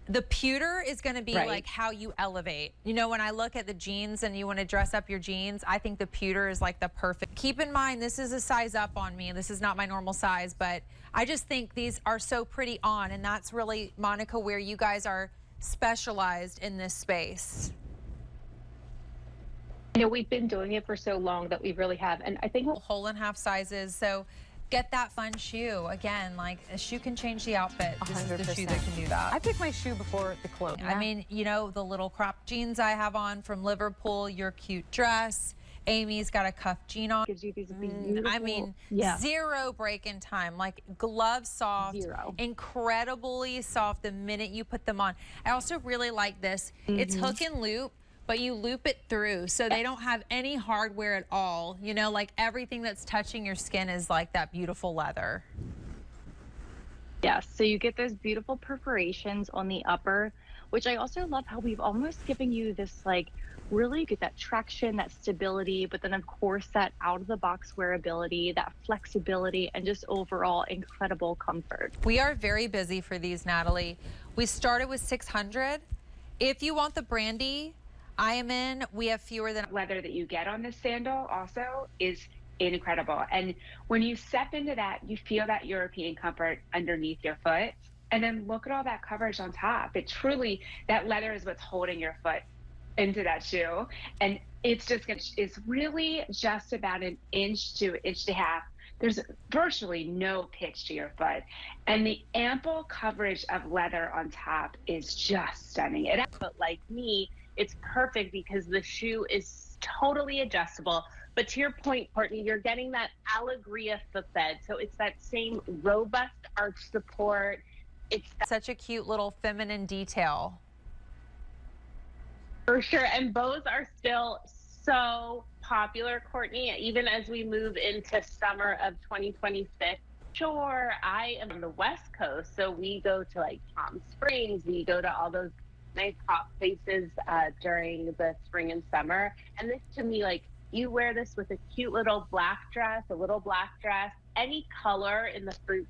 The pewter is going to be Right. like how you elevate. You know, when I look at the jeans and you want to dress up your jeans, I think the pewter is like the perfect. Keep in mind, this is a size up on me. This is not my normal size, but I just think these are so pretty on. And that's really, Monica, where you guys are specialized in this space. You know, we've been doing it for so long that we really have. And I think Whole and half sizes. So get that fun shoe. Again, like a shoe can change the outfit. This is the shoe that can do that. I pick my shoe before the clothes. I mean, you know, the little crop jeans I have on from Liverpool, your cute dress. Amy's got a cuff jean on. gives you these beautiful, I mean, zero break in time. Like glove soft, Zero. incredibly soft the minute you put them on. I also really like this. It's hook and loop, but you loop it through so they don't have any hardware at all. You know, like everything that's touching your skin is like that beautiful leather. Yes, so you get those beautiful perforations on the upper, which I also love how we've almost given you this like really get that traction, that stability, but then of course that out of the box wearability, that flexibility, and just overall incredible comfort. We are very busy for these, Natalie. We started with 600. If you want the brandy, I am in. We have fewer than. Leather that you get on this sandal also is incredible. And when you step into that, you feel that European comfort underneath your foot. And then look at all that coverage on top. It truly, that leather is what's holding your foot into that shoe. And it's just it's really just about an inch to an inch and a half. There's virtually no pitch to your foot. And the ample coverage of leather on top is just stunning. But like me, it's perfect because the shoe is totally adjustable. But to your point, Courtney, you're getting that Allegria footbed. So it's that same robust arch support. It's Such a cute little feminine detail. for sure. And bows are still so popular, Courtney, even as we move into summer of 2026. Sure, I am on the West Coast, so we go to like Palm Springs, we go to all those nice hot places during the spring and summer. And this to me, like you wear this with a cute little black dress, any color in the fruit